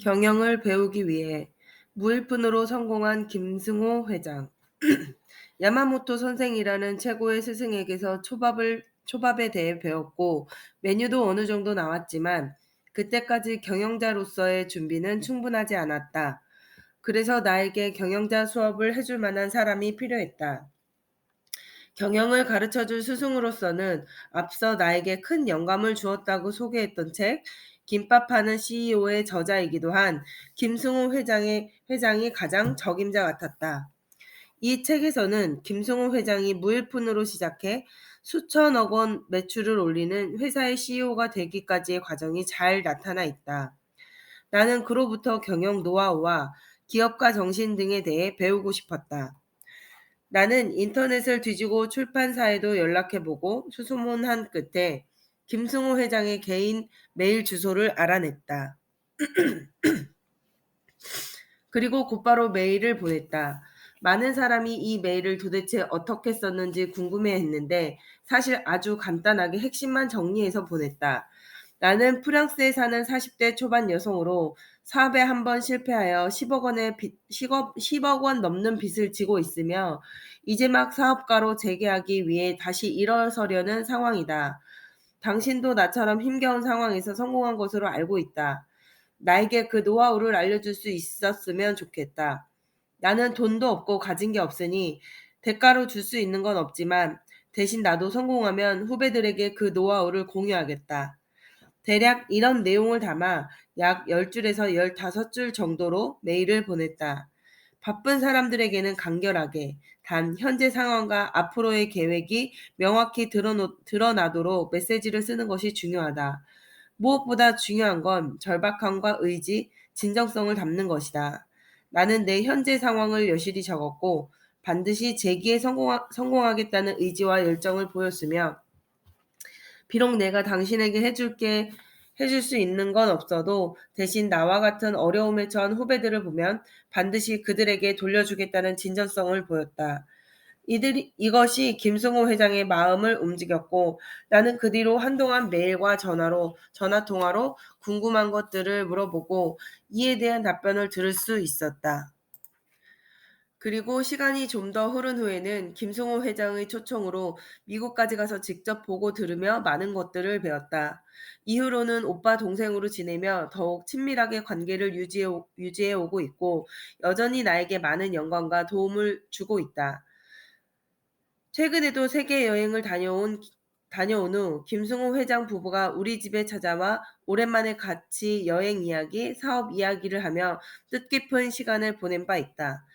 경영을 배우기 위해 무일푼으로 성공한 김승호 회장. 야마모토 선생이라는 최고의 스승에게서 초밥에 대해 배웠고 메뉴도 어느 정도 나왔지만 그때까지 경영자로서의 준비는 충분하지 않았다. 그래서 나에게 경영자 수업을 해줄 만한 사람이 필요했다. 경영을 가르쳐줄 스승으로서는 앞서 나에게 큰 영감을 주었다고 소개했던 책, 김밥 파는 CEO의 저자이기도 한 김승호 회장이 가장 적임자 같았다. 이 책에서는 김승호 회장이 무일푼으로 시작해 수천억 원 매출을 올리는 회사의 CEO가 되기까지의 과정이 잘 나타나 있다. 나는 그로부터 경영 노하우와 기업가 정신 등에 대해 배우고 싶었다. 나는 인터넷을 뒤지고 출판사에도 연락해보고 수소문한 끝에 김승호 회장의 개인 메일 주소를 알아냈다. 그리고 곧바로 메일을 보냈다. 많은 사람이 이 메일을 도대체 어떻게 썼는지 궁금해했는데 사실 아주 간단하게 핵심만 정리해서 보냈다. 나는 프랑스에 사는 40대 초반 여성으로 사업에 한 번 실패하여 10억 원 넘는 빚을 지고 있으며 이제 막 사업가로 재개하기 위해 다시 일어서려는 상황이다. 당신도 나처럼 힘겨운 상황에서 성공한 것으로 알고 있다. 나에게 그 노하우를 알려줄 수 있었으면 좋겠다. 나는 돈도 없고 가진 게 없으니 대가로 줄 수 있는 건 없지만 대신 나도 성공하면 후배들에게 그 노하우를 공유하겠다. 대략 이런 내용을 담아 약 10줄에서 15줄 정도로 메일을 보냈다. 바쁜 사람들에게는 간결하게, 단 현재 상황과 앞으로의 계획이 명확히 드러나도록 메시지를 쓰는 것이 중요하다. 무엇보다 중요한 건 절박함과 의지, 진정성을 담는 것이다. 나는 내 현재 상황을 여실히 적었고 반드시 재기에 성공하겠다는 의지와 열정을 보였으며 비록 내가 당신에게 해줄 수 있는 건 없어도 대신 나와 같은 어려움에 처한 후배들을 보면 반드시 그들에게 돌려주겠다는 진정성을 보였다. 이것이 김승호 회장의 마음을 움직였고 나는 그 뒤로 한동안 메일과 전화 통화로 궁금한 것들을 물어보고 이에 대한 답변을 들을 수 있었다. 그리고 시간이 좀 더 흐른 후에는 김승호 회장의 초청으로 미국까지 가서 직접 보고 들으며 많은 것들을 배웠다. 이후로는 오빠 동생으로 지내며 더욱 친밀하게 관계를 유지해 오고 있고 여전히 나에게 많은 영광과 도움을 주고 있다. 최근에도 세계 여행을 다녀온 후 김승호 회장 부부가 우리 집에 찾아와 오랜만에 같이 여행 이야기, 사업 이야기를 하며 뜻깊은 시간을 보낸 바 있다.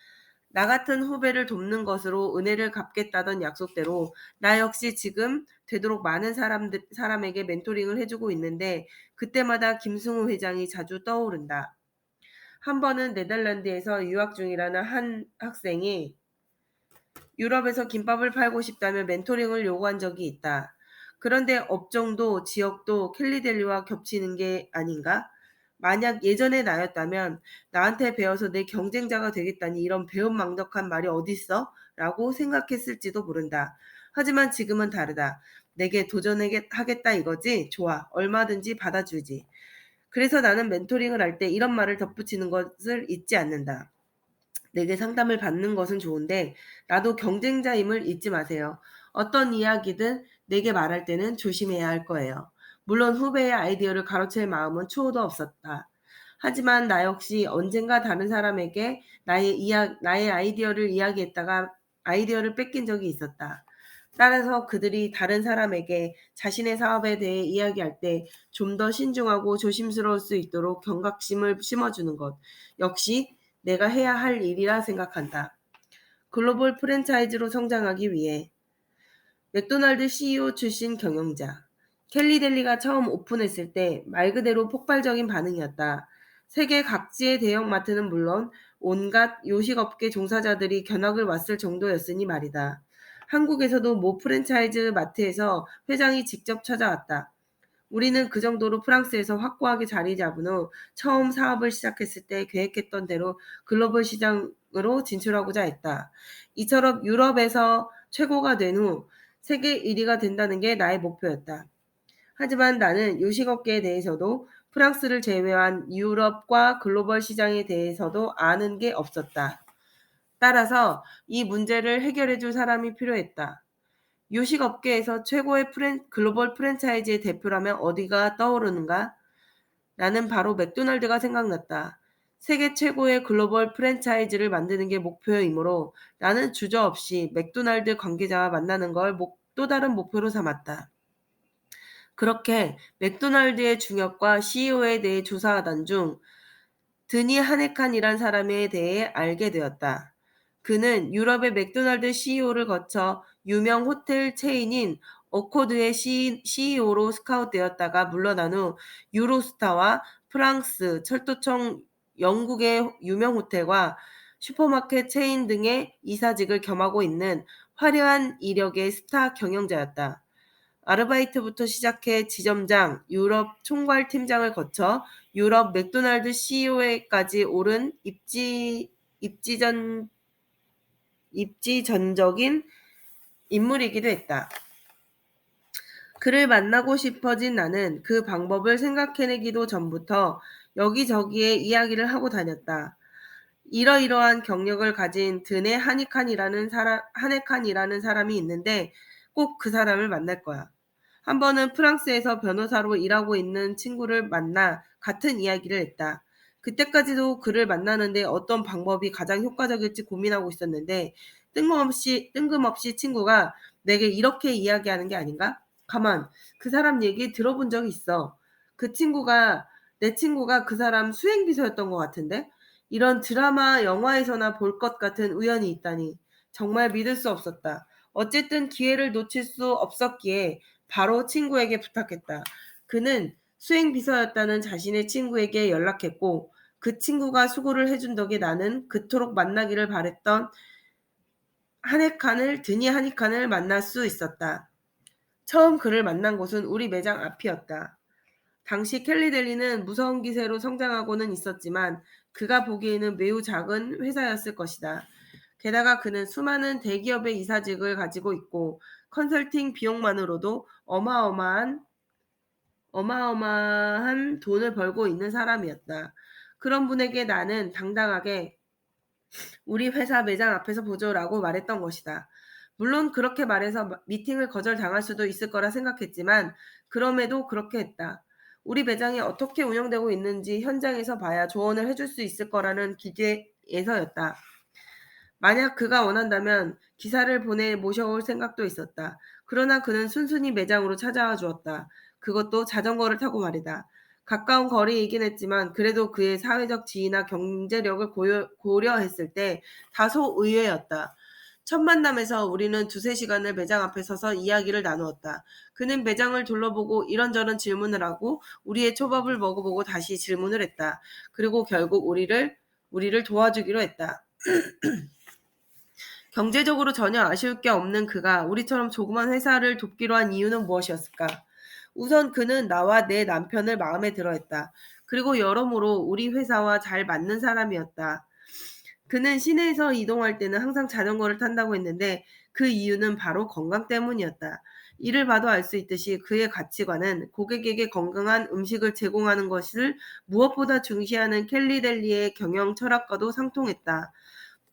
나 같은 후배를 돕는 것으로 은혜를 갚겠다던 약속대로 나 역시 지금 되도록 많은 사람에게 멘토링을 해주고 있는데 그때마다 김승우 회장이 자주 떠오른다. 한 번은 네덜란드에서 유학 중이라는 한 학생이 유럽에서 김밥을 팔고 싶다며 멘토링을 요구한 적이 있다. 그런데 업종도 지역도 캘리델리와 겹치는 게 아닌가? 만약 예전의 나였다면 나한테 배워서 내 경쟁자가 되겠다니 이런 배은망덕한 말이 어딨어? 라고 생각했을지도 모른다. 하지만 지금은 다르다. 내게 도전하겠다 이거지? 좋아. 얼마든지 받아주지. 그래서 나는 멘토링을 할 때 이런 말을 덧붙이는 것을 잊지 않는다. 내게 상담을 받는 것은 좋은데 나도 경쟁자임을 잊지 마세요. 어떤 이야기든 내게 말할 때는 조심해야 할 거예요. 물론 후배의 아이디어를 가로챌 마음은 추호도 없었다. 하지만 나 역시 언젠가 다른 사람에게 나의 아이디어를 이야기했다가 아이디어를 뺏긴 적이 있었다. 따라서 그들이 다른 사람에게 자신의 사업에 대해 이야기할 때 좀 더 신중하고 조심스러울 수 있도록 경각심을 심어주는 것. 역시 내가 해야 할 일이라 생각한다. 글로벌 프랜차이즈로 성장하기 위해 맥도날드 CEO 출신 경영자 켈리 델리가 처음 오픈했을 때 말 그대로 폭발적인 반응이었다. 세계 각지의 대형마트는 물론 온갖 요식업계 종사자들이 견학을 왔을 정도였으니 말이다. 한국에서도 모 프랜차이즈 마트에서 회장이 직접 찾아왔다. 우리는 그 정도로 프랑스에서 확고하게 자리 잡은 후 처음 사업을 시작했을 때 계획했던 대로 글로벌 시장으로 진출하고자 했다. 이처럼 유럽에서 최고가 된 후 세계 1위가 된다는 게 나의 목표였다. 하지만 나는 요식업계에 대해서도 프랑스를 제외한 유럽과 글로벌 시장에 대해서도 아는 게 없었다. 따라서 이 문제를 해결해 줄 사람이 필요했다. 요식업계에서 최고의 글로벌 프랜차이즈의 대표라면 어디가 떠오르는가? 나는 바로 맥도날드가 생각났다. 세계 최고의 글로벌 프랜차이즈를 만드는 게 목표이므로 나는 주저없이 맥도날드 관계자와 만나는 걸 또 다른 목표로 삼았다. 그렇게 맥도날드의 중역과 CEO에 대해 조사하던 중 드니 하네칸이란 사람에 대해 알게 되었다. 그는 유럽의 맥도날드 CEO를 거쳐 유명 호텔 체인인 어코드의 CEO로 스카웃되었다가 물러난 후 유로스타와 프랑스, 철도청, 영국의 유명 호텔과 슈퍼마켓 체인 등의 이사직을 겸하고 있는 화려한 이력의 스타 경영자였다. 아르바이트부터 시작해 지점장, 유럽 총괄팀장을 거쳐 유럽 맥도날드 CEO에까지 오른 입지전적인 인물이기도 했다. 그를 만나고 싶어진 나는 그 방법을 생각해내기도 전부터 여기저기에 이야기를 하고 다녔다. 이러이러한 경력을 가진 드네 하네칸이라는 사람이 있는데 꼭 그 사람을 만날 거야. 한 번은 프랑스에서 변호사로 일하고 있는 친구를 만나 같은 이야기를 했다. 그때까지도 그를 만나는데 어떤 방법이 가장 효과적일지 고민하고 있었는데 뜬금없이 친구가 내게 이렇게 이야기하는 게 아닌가? 가만, 그 사람 얘기 들어본 적이 있어. 내 친구가 그 사람 수행비서였던 것 같은데? 이런 드라마, 영화에서나 볼 것 같은 우연이 있다니. 정말 믿을 수 없었다. 어쨌든 기회를 놓칠 수 없었기에 바로 친구에게 부탁했다. 그는 수행비서였다는 자신의 친구에게 연락했고 그 친구가 수고를 해준 덕에 나는 그토록 만나기를 바랬던 드니 하네칸을 만날 수 있었다. 처음 그를 만난 곳은 우리 매장 앞이었다. 당시 켈리델리는 무서운 기세로 성장하고는 있었지만 그가 보기에는 매우 작은 회사였을 것이다. 게다가 그는 수많은 대기업의 이사직을 가지고 있고 컨설팅 비용만으로도 어마어마한 돈을 벌고 있는 사람이었다. 그런 분에게 나는 당당하게 우리 회사 매장 앞에서 보죠라고 말했던 것이다. 물론 그렇게 말해서 미팅을 거절당할 수도 있을 거라 생각했지만 그럼에도 그렇게 했다. 우리 매장이 어떻게 운영되고 있는지 현장에서 봐야 조언을 해줄 수 있을 거라는 기대에서였다. 만약 그가 원한다면 기사를 보내 모셔올 생각도 있었다. 그러나 그는 순순히 매장으로 찾아와 주었다. 그것도 자전거를 타고 말이다. 가까운 거리이긴 했지만 그래도 그의 사회적 지위나 경제력을 고려했을 때 다소 의외였다. 첫 만남에서 우리는 2~3시간을 매장 앞에 서서 이야기를 나누었다. 그는 매장을 둘러보고 이런저런 질문을 하고 우리의 초밥을 먹어보고 다시 질문을 했다. 그리고 결국 우리를 도와주기로 했다. 경제적으로 전혀 아쉬울 게 없는 그가 우리처럼 조그만 회사를 돕기로 한 이유는 무엇이었을까? 우선 그는 나와 내 남편을 마음에 들어했다. 그리고 여러모로 우리 회사와 잘 맞는 사람이었다. 그는 시내에서 이동할 때는 항상 자전거를 탄다고 했는데 그 이유는 바로 건강 때문이었다. 이를 봐도 알 수 있듯이 그의 가치관은 고객에게 건강한 음식을 제공하는 것을 무엇보다 중시하는 켈리델리의 경영 철학과도 상통했다.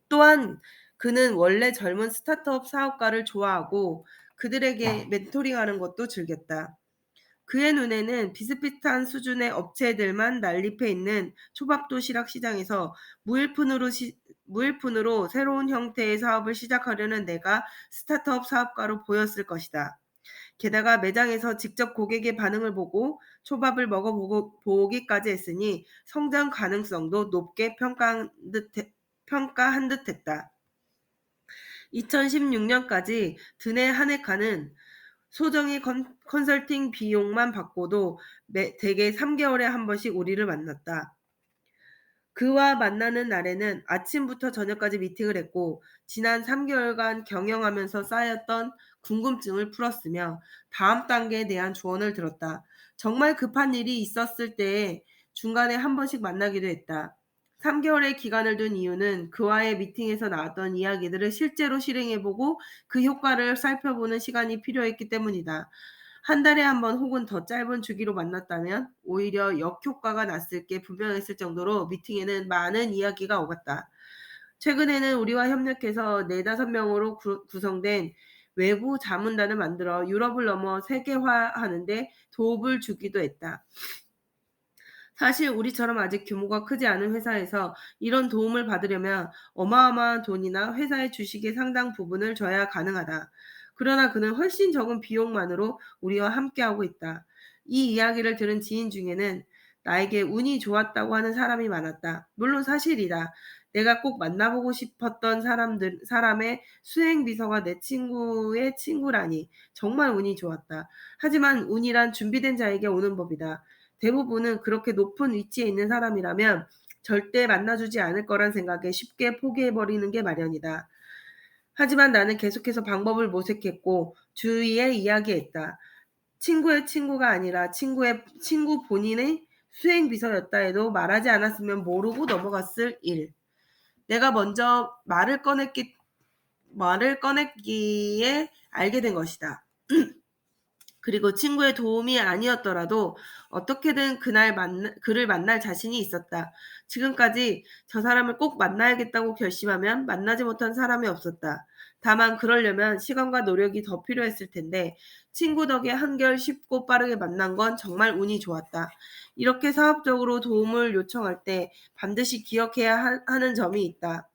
또한 그는 원래 젊은 스타트업 사업가를 좋아하고 그들에게 멘토링하는 것도 즐겼다. 그의 눈에는 비슷비슷한 수준의 업체들만 난립해 있는 초밥도시락 시장에서 무일푼으로 새로운 형태의 사업을 시작하려는 내가 스타트업 사업가로 보였을 것이다. 게다가 매장에서 직접 고객의 반응을 보고 초밥을 먹어보기까지 했으니 성장 가능성도 높게 평가한 듯했다. 2016년까지 드네 하네카는 소정의 컨설팅 비용만 받고도 대개 3개월에 한 번씩 우리를 만났다. 그와 만나는 날에는 아침부터 저녁까지 미팅을 했고 지난 3개월간 경영하면서 쌓였던 궁금증을 풀었으며 다음 단계에 대한 조언을 들었다. 정말 급한 일이 있었을 때에 중간에 한 번씩 만나기도 했다. 3개월의 기간을 둔 이유는 그와의 미팅에서 나왔던 이야기들을 실제로 실행해보고 그 효과를 살펴보는 시간이 필요했기 때문이다. 한 달에 한 번 혹은 더 짧은 주기로 만났다면 오히려 역효과가 났을 게 분명했을 정도로 미팅에는 많은 이야기가 오갔다. 최근에는 우리와 협력해서 4~5명으로 구성된 외부 자문단을 만들어 유럽을 넘어 세계화하는 데 도움을 주기도 했다. 사실 우리처럼 아직 규모가 크지 않은 회사에서 이런 도움을 받으려면 어마어마한 돈이나 회사의 주식의 상당 부분을 줘야 가능하다. 그러나 그는 훨씬 적은 비용만으로 우리와 함께하고 있다. 이 이야기를 들은 지인 중에는 나에게 운이 좋았다고 하는 사람이 많았다. 물론 사실이다. 내가 꼭 만나보고 싶었던 사람의 수행 비서가 내 친구의 친구라니 정말 운이 좋았다. 하지만 운이란 준비된 자에게 오는 법이다. 대부분은 그렇게 높은 위치에 있는 사람이라면 절대 만나주지 않을 거란 생각에 쉽게 포기해버리는 게 마련이다. 하지만 나는 계속해서 방법을 모색했고 주위에 이야기했다. 친구의 친구가 아니라 친구의 친구 본인의 수행비서였다 해도 말하지 않았으면 모르고 넘어갔을 일. 내가 먼저 말을 꺼냈기에 알게 된 것이다. 그리고 친구의 도움이 아니었더라도 어떻게든 그를 만날 자신이 있었다. 지금까지 저 사람을 꼭 만나야겠다고 결심하면 만나지 못한 사람이 없었다. 다만 그러려면 시간과 노력이 더 필요했을 텐데 친구 덕에 한결 쉽고 빠르게 만난 건 정말 운이 좋았다. 이렇게 사업적으로 도움을 요청할 때 반드시 기억해야 하는 점이 있다.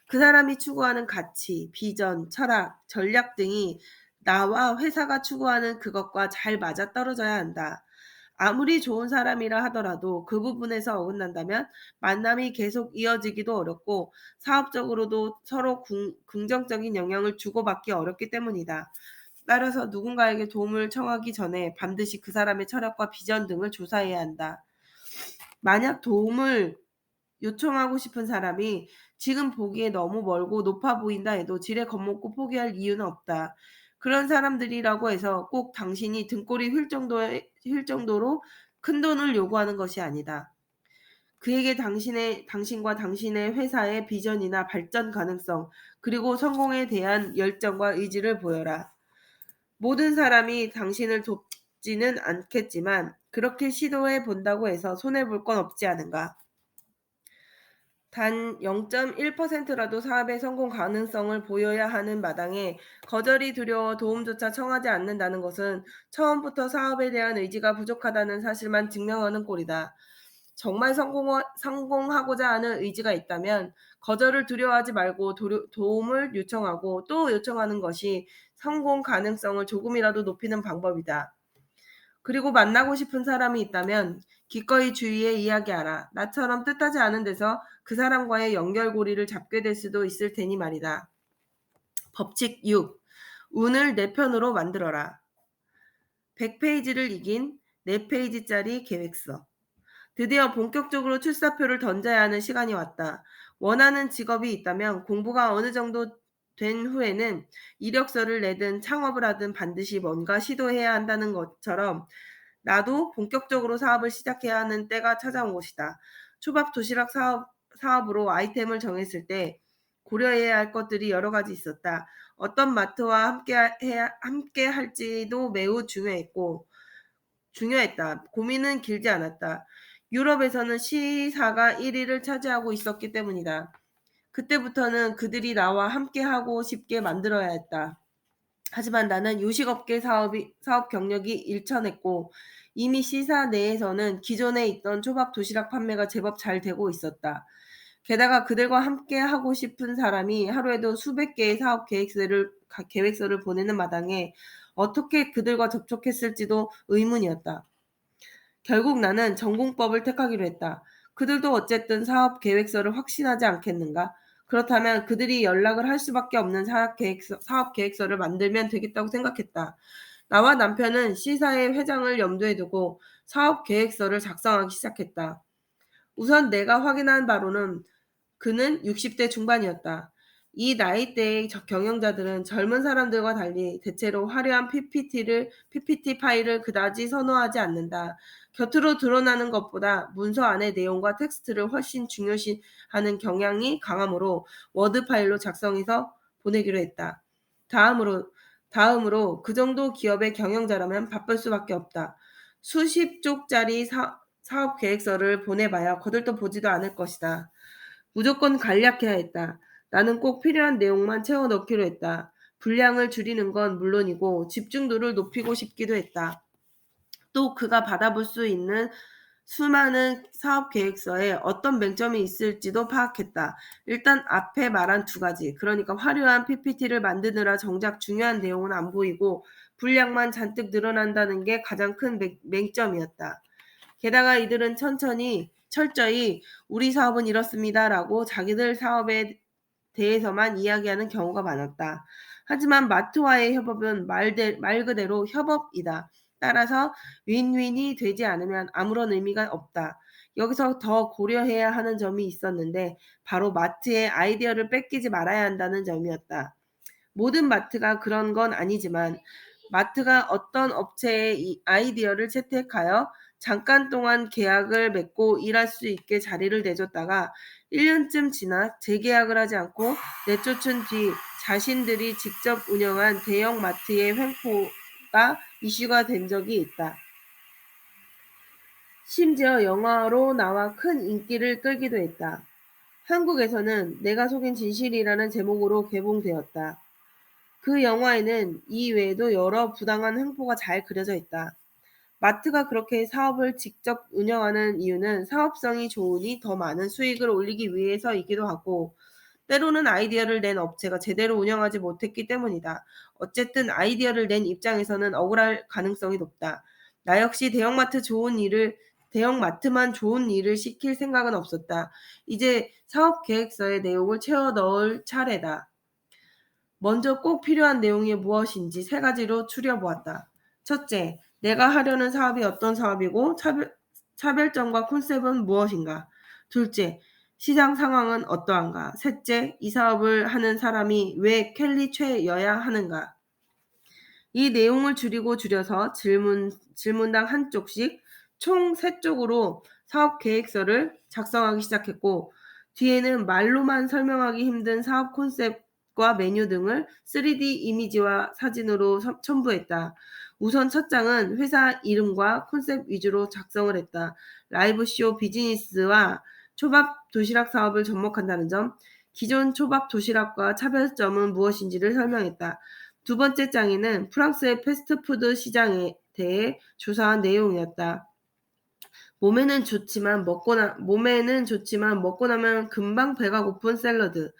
그 사람이 추구하는 가치, 비전, 철학, 전략 등이 나와 회사가 추구하는 그것과 잘 맞아떨어져야 한다. 아무리 좋은 사람이라 하더라도 그 부분에서 어긋난다면 만남이 계속 이어지기도 어렵고 사업적으로도 서로 긍정적인 영향을 주고받기 어렵기 때문이다. 따라서 누군가에게 도움을 청하기 전에 반드시 그 사람의 철학과 비전 등을 조사해야 한다. 만약 도움을 요청하고 싶은 사람이 지금 보기에 너무 멀고 높아 보인다 해도 지레 겁먹고 포기할 이유는 없다. 그런 사람들이라고 해서 꼭 당신이 등골이 휠 정도로 큰 돈을 요구하는 것이 아니다. 그에게 당신과 당신의 회사의 비전이나 발전 가능성, 그리고 성공에 대한 열정과 의지를 보여라. 모든 사람이 당신을 돕지는 않겠지만 그렇게 시도해 본다고 해서 손해볼 건 없지 않은가. 단 0.1%라도 사업의 성공 가능성을 보여야 하는 마당에 거절이 두려워 도움조차 청하지 않는다는 것은 처음부터 사업에 대한 의지가 부족하다는 사실만 증명하는 꼴이다. 정말 성공하고자 하는 의지가 있다면 거절을 두려워하지 말고 도움을 요청하고 또 요청하는 것이 성공 가능성을 조금이라도 높이는 방법이다. 그리고 만나고 싶은 사람이 있다면 기꺼이 주위에 이야기하라. 나처럼 뜻하지 않은 데서 그 사람과의 연결고리를 잡게 될 수도 있을 테니 말이다. 법칙 6. 운을 내 편으로 만들어라. 100페이지를 이긴 4페이지짜리 계획서. 드디어 본격적으로 출사표를 던져야 하는 시간이 왔다. 원하는 직업이 있다면 공부가 어느 정도 된 후에는 이력서를 내든 창업을 하든 반드시 뭔가 시도해야 한다는 것처럼 나도 본격적으로 사업을 시작해야 하는 때가 찾아온 것이다. 초밥 도시락 사업으로 아이템을 정했을 때 고려해야 할 것들이 여러 가지 있었다. 어떤 마트와 함께 할지도 매우 중요했다. 고민은 길지 않았다. 유럽에서는 시사가 1위를 차지하고 있었기 때문이다. 그때부터는 그들이 나와 함께 하고 싶게 만들어야 했다. 하지만 나는 요식업계 사업 경력이 일천했고 이미 시사 내에서는 기존에 있던 초밥 도시락 판매가 제법 잘 되고 있었다. 게다가 그들과 함께 하고 싶은 사람이 하루에도 수백 개의 계획서를 보내는 마당에 어떻게 그들과 접촉했을지도 의문이었다. 결국 나는 전공법을 택하기로 했다. 그들도 어쨌든 사업 계획서를 확신하지 않겠는가? 그렇다면 그들이 연락을 할 수밖에 없는 사업 계획서를 만들면 되겠다고 생각했다. 나와 남편은 C사의 회장을 염두에 두고 사업 계획서를 작성하기 시작했다. 우선 내가 확인한 바로는 그는 60대 중반이었다. 이 나이대의 경영자들은 젊은 사람들과 달리 대체로 화려한 PPT 파일을 그다지 선호하지 않는다. 겉으로 드러나는 것보다 문서 안의 내용과 텍스트를 훨씬 중요시하는 경향이 강하므로 워드 파일로 작성해서 보내기로 했다. 다음으로 다음으로 그 정도 기업의 경영자라면 바쁠 수밖에 없다. 수십 쪽짜리 사업 계획서를 보내봐야 거들떠 보지도 않을 것이다. 무조건 간략해야 했다. 나는 꼭 필요한 내용만 채워 넣기로 했다. 분량을 줄이는 건 물론이고 집중도를 높이고 싶기도 했다. 또 그가 받아볼 수 있는 수많은 사업 계획서에 어떤 맹점이 있을지도 파악했다. 일단 앞에 말한 두 가지, 그러니까 화려한 PPT를 만드느라 정작 중요한 내용은 안 보이고 분량만 잔뜩 늘어난다는 게 가장 큰 맹점이었다. 게다가 이들은 철저히 우리 사업은 이렇습니다라고 자기들 사업에 대해서만 이야기하는 경우가 많았다. 하지만 마트와의 협업은 말 그대로 협업이다. 따라서 윈윈이 되지 않으면 아무런 의미가 없다. 여기서 더 고려해야 하는 점이 있었는데 바로 마트의 아이디어를 뺏기지 말아야 한다는 점이었다. 모든 마트가 그런 건 아니지만 마트가 어떤 업체의 이 아이디어를 채택하여 잠깐 동안 계약을 맺고 일할 수 있게 자리를 내줬다가 1년쯤 지나 재계약을 하지 않고 내쫓은 뒤 자신들이 직접 운영한 대형 마트의 횡포가 이슈가 된 적이 있다. 심지어 영화로 나와 큰 인기를 끌기도 했다. 한국에서는 내가 속인 진실이라는 제목으로 개봉되었다. 그 영화에는 이 외에도 여러 부당한 횡포가 잘 그려져 있다. 마트가 그렇게 사업을 직접 운영하는 이유는 사업성이 좋으니 더 많은 수익을 올리기 위해서이기도 하고, 때로는 아이디어를 낸 업체가 제대로 운영하지 못했기 때문이다. 어쨌든 아이디어를 낸 입장에서는 억울할 가능성이 높다. 나 역시 대형마트만 좋은 일을 시킬 생각은 없었다. 이제 사업 계획서의 내용을 채워 넣을 차례다. 먼저 꼭 필요한 내용이 무엇인지 세 가지로 추려보았다. 첫째, 내가 하려는 사업이 어떤 사업이고 차별점과 콘셉트는 무엇인가? 둘째, 시장 상황은 어떠한가? 셋째, 이 사업을 하는 사람이 왜 켈리 최여야 하는가? 이 내용을 줄여서 질문당 한 쪽씩 총 3쪽으로 사업 계획서를 작성하기 시작했고, 뒤에는 말로만 설명하기 힘든 사업 콘셉트과 메뉴 등을 3D 이미지와 사진으로 첨부했다. 우선 첫 장은 회사 이름과 콘셉트 위주로 작성을 했다. 라이브쇼 비즈니스와 초밥 도시락 사업을 접목한다는 점, 기존 초밥 도시락과 차별점은 무엇인지를 설명했다. 두 번째 장에는 프랑스의 패스트푸드 시장에 대해 조사한 내용이었다. 몸에는 좋지만 먹고 나면 금방 배가 고픈 샐러드,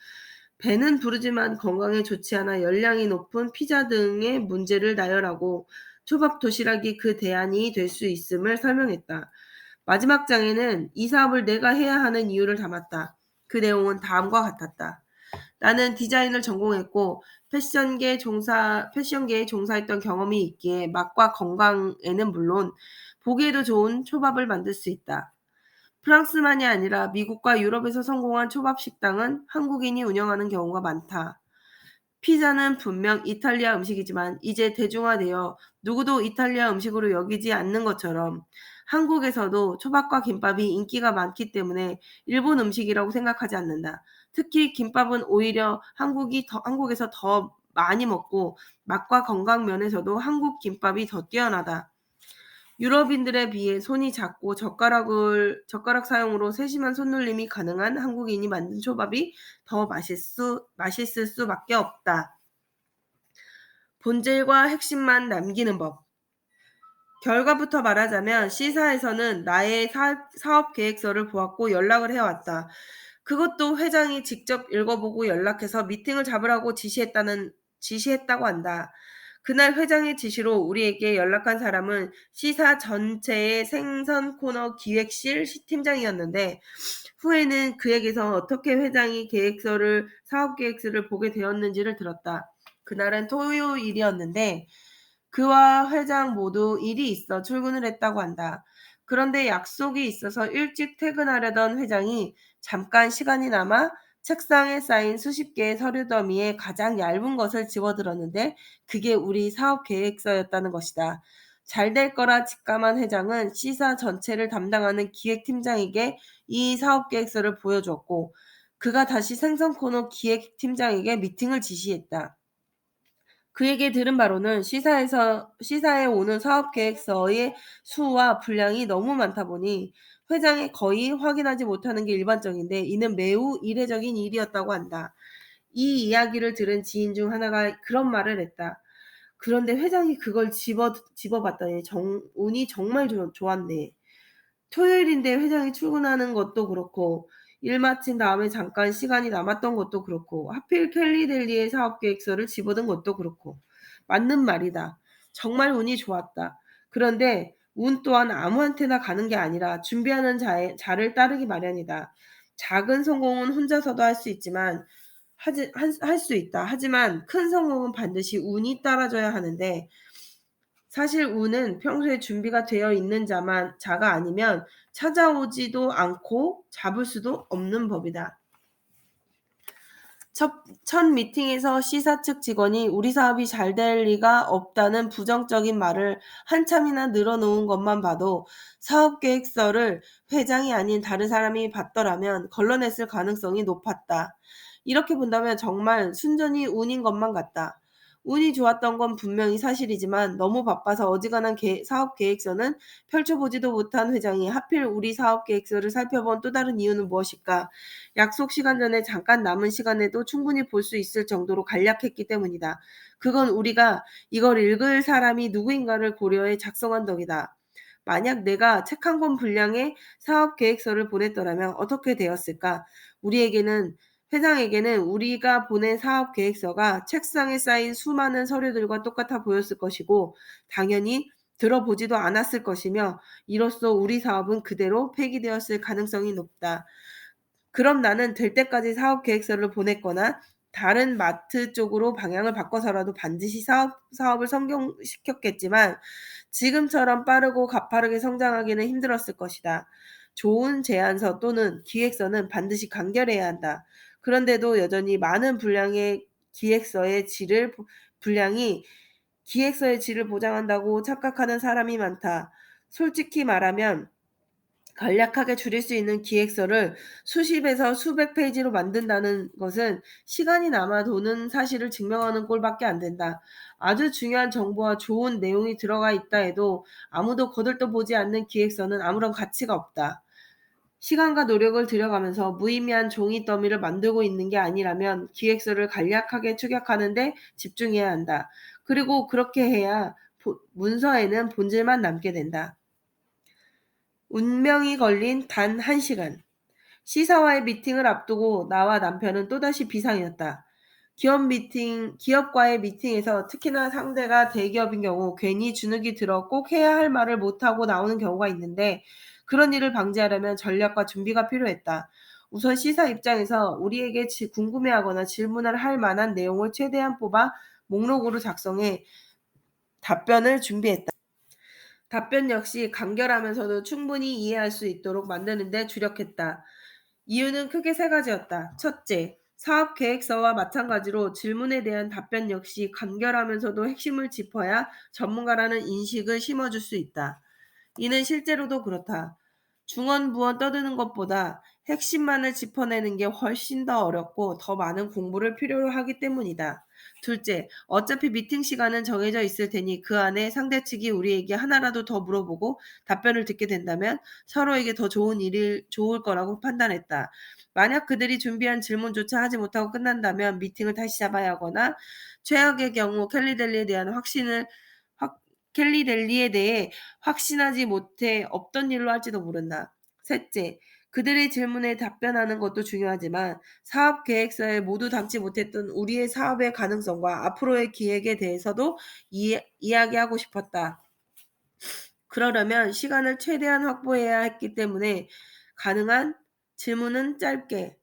배는 부르지만 건강에 좋지 않아 열량이 높은 피자 등의 문제를 나열하고 초밥 도시락이 그 대안이 될 수 있음을 설명했다. 마지막 장에는 이 사업을 내가 해야 하는 이유를 담았다. 그 내용은 다음과 같았다. 나는 디자인을 전공했고 패션계에 종사했던 경험이 있기에 맛과 건강에는 물론 보기에도 좋은 초밥을 만들 수 있다. 프랑스만이 아니라 미국과 유럽에서 성공한 초밥 식당은 한국인이 운영하는 경우가 많다. 피자는 분명 이탈리아 음식이지만 이제 대중화되어 누구도 이탈리아 음식으로 여기지 않는 것처럼 한국에서도 초밥과 김밥이 인기가 많기 때문에 일본 음식이라고 생각하지 않는다. 특히 김밥은 오히려 한국에서 더 많이 먹고 맛과 건강 면에서도 한국 김밥이 더 뛰어나다. 유럽인들에 비해 손이 작고 젓가락 사용으로 세심한 손놀림이 가능한 한국인이 만든 초밥이 더 맛있을 수밖에 없다. 본질과 핵심만 남기는 법. 결과부터 말하자면 C사에서는 나의 사업 계획서를 보았고 연락을 해왔다. 그것도 회장이 직접 읽어보고 연락해서 미팅을 잡으라고 지시했다고 한다. 그날 회장의 지시로 우리에게 연락한 사람은 C사 전체의 생선 코너 기획실 팀장이었는데 후에는 그에게서 어떻게 회장이 사업 계획서를 보게 되었는지를 들었다. 그날은 토요일이었는데 그와 회장 모두 일이 있어 출근을 했다고 한다. 그런데 약속이 있어서 일찍 퇴근하려던 회장이 잠깐 시간이 남아 책상에 쌓인 수십 개의 서류 더미에 가장 얇은 것을 집어들었는데 그게 우리 사업 계획서였다는 것이다. 잘 될 거라 직감한 회장은 C사 전체를 담당하는 기획팀장에게 이 사업 계획서를 보여주었고 그가 다시 생선 코너 기획팀장에게 미팅을 지시했다. 그에게 들은 바로는 시사에 오는 사업 계획서의 수와 분량이 너무 많다 보니 회장이 거의 확인하지 못하는 게 일반적인데 이는 매우 이례적인 일이었다고 한다. 이 이야기를 들은 지인 중 하나가 그런 말을 했다. 그런데 회장이 그걸 집어봤더니 운이 정말 좋았네. 토요일인데 회장이 출근하는 것도 그렇고 일 마친 다음에 잠깐 시간이 남았던 것도 그렇고 하필 켈리델리의 사업 계획서를 집어든 것도 그렇고 맞는 말이다. 정말 운이 좋았다. 그런데 운 또한 아무한테나 가는 게 아니라 준비하는 자를 따르기 마련이다. 작은 성공은 혼자서도 할 수 있지만 할 수 있다. 하지만 큰 성공은 반드시 운이 따라줘야 하는데 사실 운은 평소에 준비가 되어 있는 자가 아니면 찾아오지도 않고 잡을 수도 없는 법이다. 첫 미팅에서 C사 측 직원이 우리 사업이 잘 될 리가 없다는 부정적인 말을 한참이나 늘어놓은 것만 봐도 사업 계획서를 회장이 아닌 다른 사람이 봤더라면 걸러냈을 가능성이 높았다. 이렇게 본다면 정말 순전히 운인 것만 같다. 운이 좋았던 건 분명히 사실이지만 너무 바빠서 어지간한 사업 계획서는 펼쳐보지도 못한 회장이 하필 우리 사업 계획서를 살펴본 또 다른 이유는 무엇일까? 약속 시간 전에 잠깐 남은 시간에도 충분히 볼 수 있을 정도로 간략했기 때문이다. 그건 우리가 이걸 읽을 사람이 누구인가를 고려해 작성한 덕이다. 만약 내가 책 한 권 분량의 사업 계획서를 보냈더라면 어떻게 되었을까? 회장에게는 우리가 보낸 사업 계획서가 책상에 쌓인 수많은 서류들과 똑같아 보였을 것이고, 당연히 들어보지도 않았을 것이며, 이로써 우리 사업은 그대로 폐기되었을 가능성이 높다. 그럼 나는 될 때까지 사업 계획서를 보냈거나 다른 마트 쪽으로 방향을 바꿔서라도 반드시 사업을 성공시켰겠지만 지금처럼 빠르고 가파르게 성장하기는 힘들었을 것이다. 좋은 제안서 또는 기획서는 반드시 간결해야 한다. 그런데도 여전히 많은 분량이 기획서의 질을 보장한다고 착각하는 사람이 많다. 솔직히 말하면 간략하게 줄일 수 있는 기획서를 수십에서 수백 페이지로 만든다는 것은 시간이 남아 도는 사실을 증명하는 꼴밖에 안 된다. 아주 중요한 정보와 좋은 내용이 들어가 있다 해도 아무도 거들떠보지 않는 기획서는 아무런 가치가 없다. 시간과 노력을 들여가면서 무의미한 종이 더미를 만들고 있는 게 아니라면 기획서를 간략하게 축약하는 데 집중해야 한다. 그리고 그렇게 해야 문서에는 본질만 남게 된다. 운명이 걸린 단 1시간. 시사와의 미팅을 앞두고 나와 남편은 또다시 비상이었다. 기업과의 미팅에서 특히나 상대가 대기업인 경우 괜히 주눅이 들어 꼭 해야 할 말을 못하고 나오는 경우가 있는데 그런 일을 방지하려면 전략과 준비가 필요했다. 우선 시사 입장에서 우리에게 궁금해하거나 질문을 할 만한 내용을 최대한 뽑아 목록으로 작성해 답변을 준비했다. 답변 역시 간결하면서도 충분히 이해할 수 있도록 만드는 데 주력했다. 이유는 크게 세 가지였다. 첫째, 사업 계획서와 마찬가지로 질문에 대한 답변 역시 간결하면서도 핵심을 짚어야 전문가라는 인식을 심어줄 수 있다. 이는 실제로도 그렇다. 중언부언 떠드는 것보다 핵심만을 짚어내는 게 훨씬 더 어렵고 더 많은 공부를 필요로 하기 때문이다. 둘째, 어차피 미팅 시간은 정해져 있을 테니 그 안에 상대 측이 우리에게 하나라도 더 물어보고 답변을 듣게 된다면 서로에게 더 좋을 거라고 판단했다. 만약 그들이 준비한 질문조차 하지 못하고 끝난다면 미팅을 다시 잡아야 하거나 최악의 경우 켈리델리에 대해 확신하지 못해 없던 일로 할지도 모른다. 셋째, 그들의 질문에 답변하는 것도 중요하지만 사업 계획서에 모두 담지 못했던 우리의 사업의 가능성과 앞으로의 기획에 대해서도 이야기하고 싶었다. 그러려면 시간을 최대한 확보해야 했기 때문에 가능한 질문은 짧게,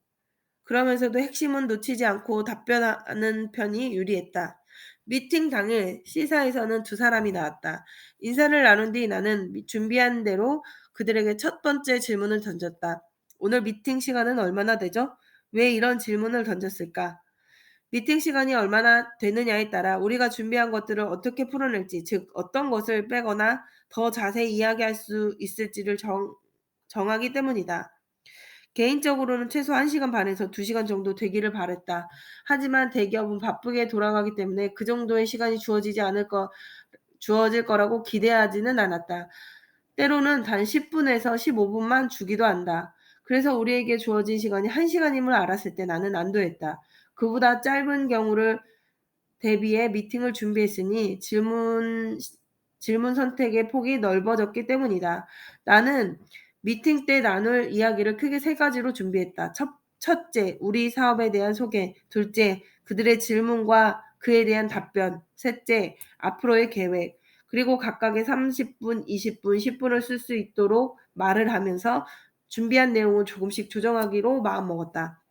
그러면서도 핵심은 놓치지 않고 답변하는 편이 유리했다. 미팅 당일 C사에서는 두 사람이 나왔다. 인사를 나눈 뒤 나는 준비한 대로 그들에게 첫 번째 질문을 던졌다. 오늘 미팅 시간은 얼마나 되죠? 왜 이런 질문을 던졌을까? 미팅 시간이 얼마나 되느냐에 따라 우리가 준비한 것들을 어떻게 풀어낼지, 즉 어떤 것을 빼거나 더 자세히 이야기할 수 있을지를 정하기 때문이다. 개인적으로는 최소 1시간 반에서 2시간 정도 되기를 바랬다. 하지만 대기업은 바쁘게 돌아가기 때문에 그 정도의 시간이 주어질 거라고 기대하지는 않았다. 때로는 단 10분에서 15분만 주기도 한다. 그래서 우리에게 주어진 시간이 1시간임을 알았을 때 나는 안도했다. 그보다 짧은 경우를 대비해 미팅을 준비했으니 질문 선택의 폭이 넓어졌기 때문이다. 나는 미팅 때 나눌 이야기를 크게 3가지로 준비했다. 첫째, 우리 사업에 대한 소개. 둘째, 그들의 질문과 그에 대한 답변. 셋째, 앞으로의 계획. 그리고 각각의 30분, 20분, 10분을 쓸 수 있도록 말을 하면서 준비한 내용을 조금씩 조정하기로 마음먹었다.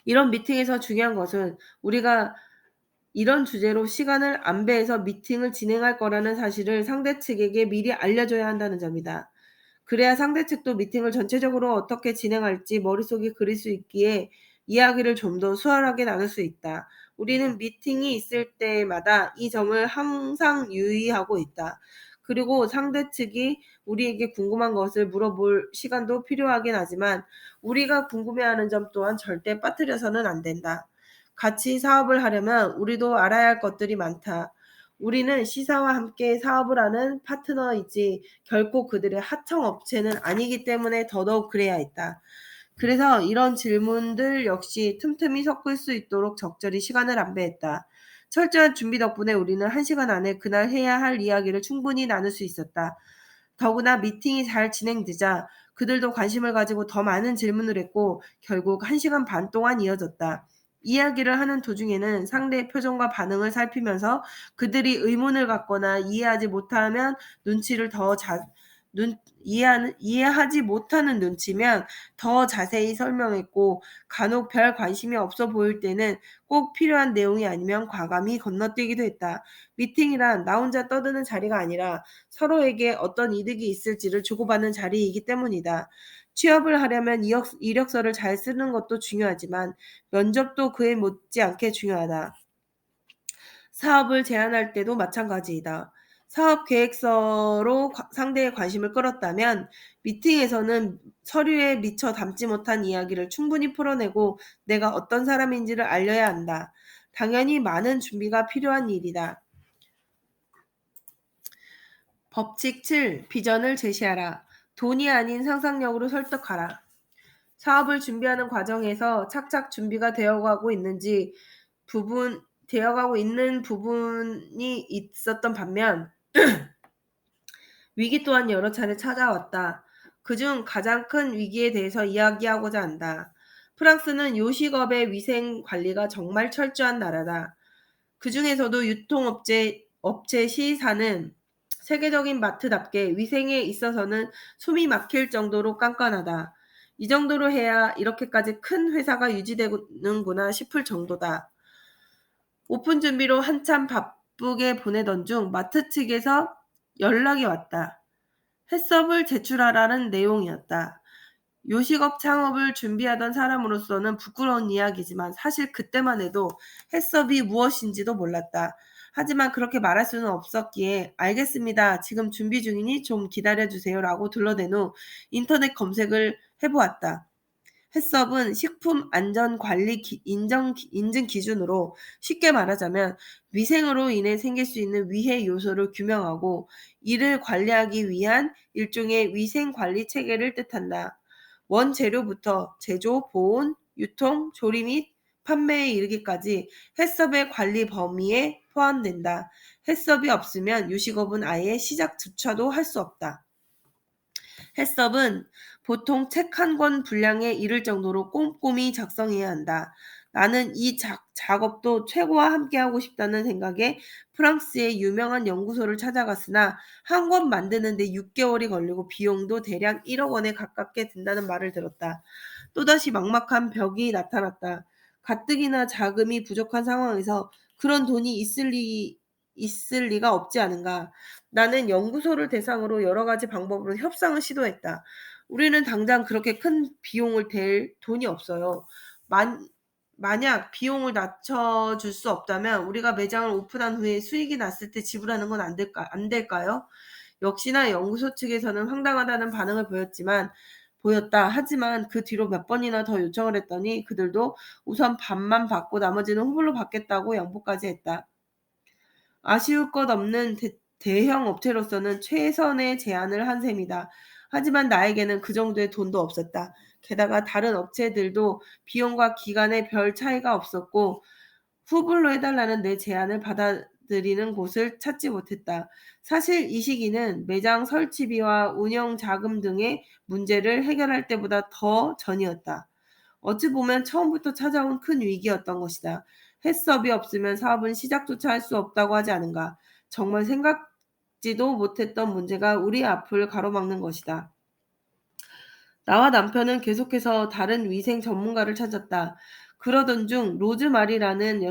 이런 미팅에서 중요한 것은 우리가 이런 주제로 시간을 안배해서 미팅을 진행할 거라는 사실을 상대 측에게 미리 알려줘야 한다는 점이다. 그래야 상대 측도 미팅을 전체적으로 어떻게 진행할지 머릿속에 그릴 수 있기에 이야기를 좀 더 수월하게 나눌 수 있다. 우리는 미팅이 있을 때마다 이 점을 항상 유의하고 있다. 그리고 상대 측이 우리에게 궁금한 것을 물어볼 시간도 필요하긴 하지만 우리가 궁금해하는 점 또한 절대 빠뜨려서는 안 된다. 같이 사업을 하려면 우리도 알아야 할 것들이 많다. 우리는 시사와 함께 사업을 하는 파트너이지 결코 그들의 하청업체는 아니기 때문에 더더욱 그래야 했다. 그래서 이런 질문들 역시 틈틈이 섞을 수 있도록 적절히 시간을 안배했다. 철저한 준비 덕분에 우리는 1시간 안에 그날 해야 할 이야기를 충분히 나눌 수 있었다. 더구나 미팅이 잘 진행되자 그들도 관심을 가지고 더 많은 질문을 했고 결국 1시간 반 동안 이어졌다. 이야기를 하는 도중에는 상대의 표정과 반응을 살피면서 그들이 의문을 갖거나 이해하지 못하면 눈치를 더 이해하지 못하는 눈치면 더 자세히 설명했고 간혹 별 관심이 없어 보일 때는 꼭 필요한 내용이 아니면 과감히 건너뛰기도 했다. 미팅이란 나 혼자 떠드는 자리가 아니라 서로에게 어떤 이득이 있을지를 주고받는 자리이기 때문이다. 취업을 하려면 이력서를 잘 쓰는 것도 중요하지만 면접도 그에 못지않게 중요하다. 사업을 제안할 때도 마찬가지이다. 사업 계획서로 상대의 관심을 끌었다면 미팅에서는 서류에 미처 담지 못한 이야기를 충분히 풀어내고 내가 어떤 사람인지를 알려야 한다. 당연히 많은 준비가 필요한 일이다. 법칙 7. 비전을 제시하라. 돈이 아닌 상상력으로 설득하라. 사업을 준비하는 과정에서 착착 준비가 되어가고 있는 부분이 있었던 반면 위기 또한 여러 차례 찾아왔다. 그중 가장 큰 위기에 대해서 이야기하고자 한다. 프랑스는 요식업의 위생 관리가 정말 철저한 나라다. 그 중에서도 업체 시사는 세계적인 마트답게 위생에 있어서는 숨이 막힐 정도로 깐깐하다. 이 정도로 해야 이렇게까지 큰 회사가 유지되는구나 싶을 정도다. 오픈 준비로 한참 바쁘게 보내던 중 마트 측에서 연락이 왔다. 해썹을 제출하라는 내용이었다. 요식업 창업을 준비하던 사람으로서는 부끄러운 이야기지만 사실 그때만 해도 해썹이 무엇인지도 몰랐다. 하지만 그렇게 말할 수는 없었기에 알겠습니다. 지금 준비 중이니 좀 기다려주세요 라고 둘러댄 후 인터넷 검색을 해보았다. 해썹은 식품안전관리 인증 기준으로 쉽게 말하자면 위생으로 인해 생길 수 있는 위해 요소를 규명하고 이를 관리하기 위한 일종의 위생관리 체계를 뜻한다. 원재료부터 제조, 보온, 유통, 조리 및 판매에 이르기까지 해썹의 관리 범위에 포함된다. 해썹이 없으면 요식업은 아예 시작조차도 할 수 없다. 해썹은 보통 책 한 권 분량에 이를 정도로 꼼꼼히 작성해야 한다. 나는 이 작업도 최고와 함께하고 싶다는 생각에 프랑스의 유명한 연구소를 찾아갔으나 한 권 만드는데 6개월이 걸리고 비용도 대략 1억 원에 가깝게 든다는 말을 들었다. 또다시 막막한 벽이 나타났다. 가뜩이나 자금이 부족한 상황에서 그런 돈이 있을 리가 없지 않은가. 나는 연구소를 대상으로 여러 가지 방법으로 협상을 시도했다. 우리는 당장 그렇게 큰 비용을 댈 돈이 없어요. 만약 비용을 낮춰줄 수 없다면 우리가 매장을 오픈한 후에 수익이 났을 때 지불하는 건 안 될까요? 역시나 연구소 측에서는 황당하다는 반응을 보였지만 보였다. 하지만 그 뒤로 몇 번이나 더 요청을 했더니 그들도 우선 반만 받고 나머지는 후불로 받겠다고 양보까지 했다. 아쉬울 것 없는 대형 업체로서는 최선의 제안을 한 셈이다. 하지만 나에게는 그 정도의 돈도 없었다. 게다가 다른 업체들도 비용과 기간에 별 차이가 없었고 후불로 해달라는 내 제안을 받아들이는 곳을 찾지 못했다. 사실 이 시기는 매장 설치비와 운영 자금 등의 문제를 해결할 때보다 더 전이었다. 어찌 보면 처음부터 찾아온 큰 위기였던 것이다. 해썹이 없으면 사업은 시작조차 할 수 없다고 하지 않은가. 정말 생각지도 못했던 문제가 우리 앞을 가로막는 것이다. 나와 남편은 계속해서 다른 위생 전문가를 찾았다. 그러던 중 로즈마리라는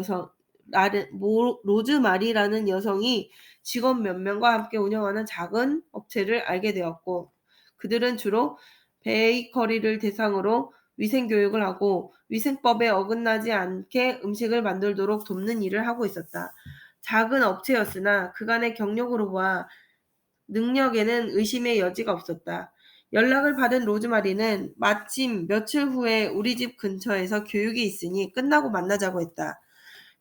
여성이 직원 몇 명과 함께 운영하는 작은 업체를 알게 되었고, 그들은 주로 베이커리를 대상으로 위생 교육을 하고 위생법에 어긋나지 않게 음식을 만들도록 돕는 일을 하고 있었다. 작은 업체였으나 그간의 경력으로 봐 능력에는 의심의 여지가 없었다. 연락을 받은 로즈마리는 마침 며칠 후에 우리 집 근처에서 교육이 있으니 끝나고 만나자고 했다.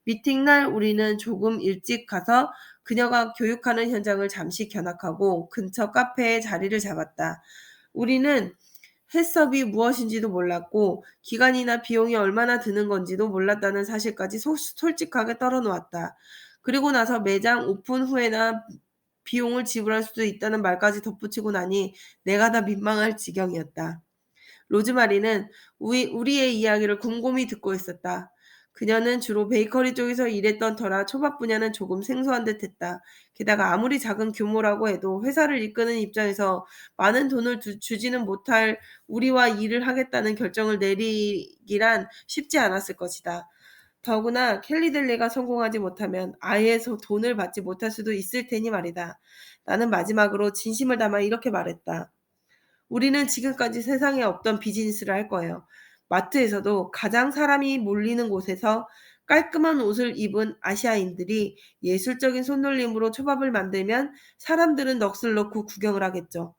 미팅날 우리는 조금 일찍 가서 그녀가 교육하는 현장을 잠시 견학하고 근처 카페에 자리를 잡았다. 우리는 해썹이 무엇인지도 몰랐고 기간이나 비용이 얼마나 드는 건지도 몰랐다는 사실까지 솔직하게 털어놓았다. 그리고 나서 매장 오픈 후에나 비용을 지불할 수도 있다는 말까지 덧붙이고 나니 내가 다 민망할 지경이었다. 로즈마리는 우리의 이야기를 곰곰이 듣고 있었다. 그녀는 주로 베이커리 쪽에서 일했던 터라 초밥 분야는 조금 생소한 듯했다. 게다가 아무리 작은 규모라고 해도 회사를 이끄는 입장에서 많은 돈을 주지는 못할 우리와 일을 하겠다는 결정을 내리기란 쉽지 않았을 것이다. 더구나 켈리델리가 성공하지 못하면 아예 돈을 받지 못할 수도 있을 테니 말이다. 나는 마지막으로 진심을 담아 이렇게 말했다. 우리는 지금까지 세상에 없던 비즈니스를 할 거예요. 마트에서도 가장 사람이 몰리는 곳에서 깔끔한 옷을 입은 아시아인들이 예술적인 손놀림으로 초밥을 만들면 사람들은 넋을 놓고 구경을 하겠죠.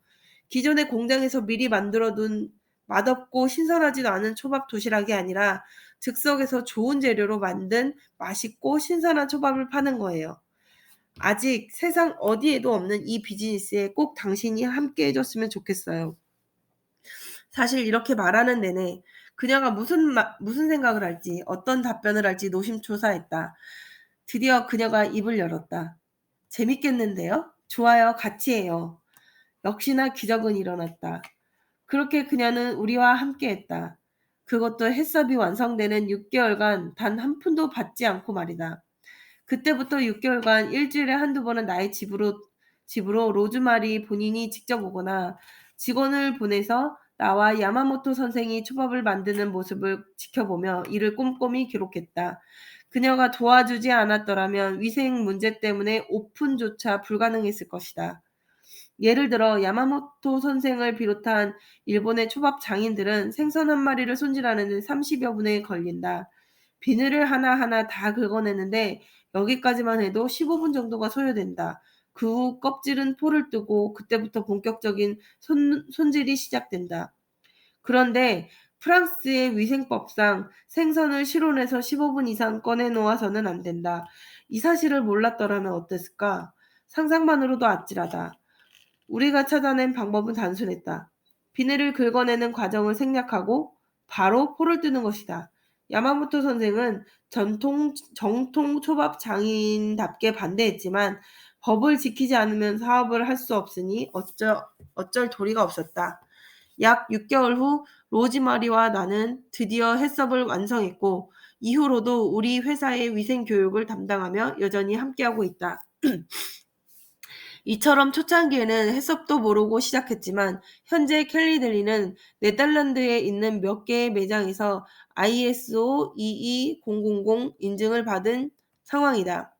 기존의 공장에서 미리 만들어둔 맛없고 신선하지도 않은 초밥 도시락이 아니라 즉석에서 좋은 재료로 만든 맛있고 신선한 초밥을 파는 거예요. 아직 세상 어디에도 없는 이 비즈니스에 꼭 당신이 함께 해줬으면 좋겠어요. 사실 이렇게 말하는 내내 그녀가 무슨 생각을 할지, 어떤 답변을 할지 노심초사했다. 드디어 그녀가 입을 열었다. 재밌겠는데요? 좋아요, 같이 해요. 역시나 기적은 일어났다. 그렇게 그녀는 우리와 함께했다. 그것도 해썹이 완성되는 6개월간 단 한 푼도 받지 않고 말이다. 그때부터 6개월간 일주일에 한두 번은 나의 집으로 로즈마리 본인이 직접 오거나 직원을 보내서 나와 야마모토 선생이 초밥을 만드는 모습을 지켜보며 이를 꼼꼼히 기록했다. 그녀가 도와주지 않았더라면 위생 문제 때문에 오픈조차 불가능했을 것이다. 예를 들어 야마모토 선생을 비롯한 일본의 초밥 장인들은 생선 한 마리를 손질하는 데 30여 분에 걸린다. 비늘을 하나하나 다 긁어내는데 여기까지만 해도 15분 정도가 소요된다. 그 후 껍질은 포를 뜨고 그때부터 본격적인 손질이 시작된다. 그런데 프랑스의 위생법상 생선을 실온에서 15분 이상 꺼내 놓아서는 안 된다. 이 사실을 몰랐더라면 어땠을까? 상상만으로도 아찔하다. 우리가 찾아낸 방법은 단순했다. 비늘을 긁어내는 과정을 생략하고 바로 포를 뜨는 것이다. 야마모토 선생은 정통 초밥 장인답게 반대했지만 법을 지키지 않으면 사업을 할 수 없으니 어쩔 도리가 없었다. 약 6개월 후 로즈마리와 나는 드디어 해썹을 완성했고 이후로도 우리 회사의 위생 교육을 담당하며 여전히 함께하고 있다. 이처럼 초창기에는 해썹도 모르고 시작했지만 현재 켈리델리는 네덜란드에 있는 몇 개의 매장에서 ISO 22000 인증을 받은 상황이다.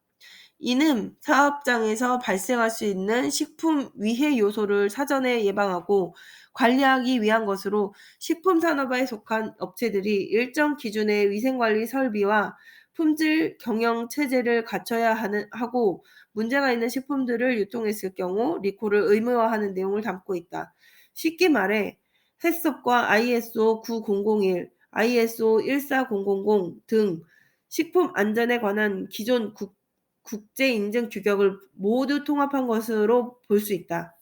이는 사업장에서 발생할 수 있는 식품 위해 요소를 사전에 예방하고 관리하기 위한 것으로 식품 산업에 속한 업체들이 일정 기준의 위생관리 설비와 품질 경영 체제를 갖춰야 하고 문제가 있는 식품들을 유통했을 경우 리콜을 의무화하는 내용을 담고 있다. 쉽게 말해 햇섭과 ISO 9001, ISO 14000 등 식품 안전에 관한 기존 국제 인증 규격을 모두 통합한 것으로 볼 수 있다.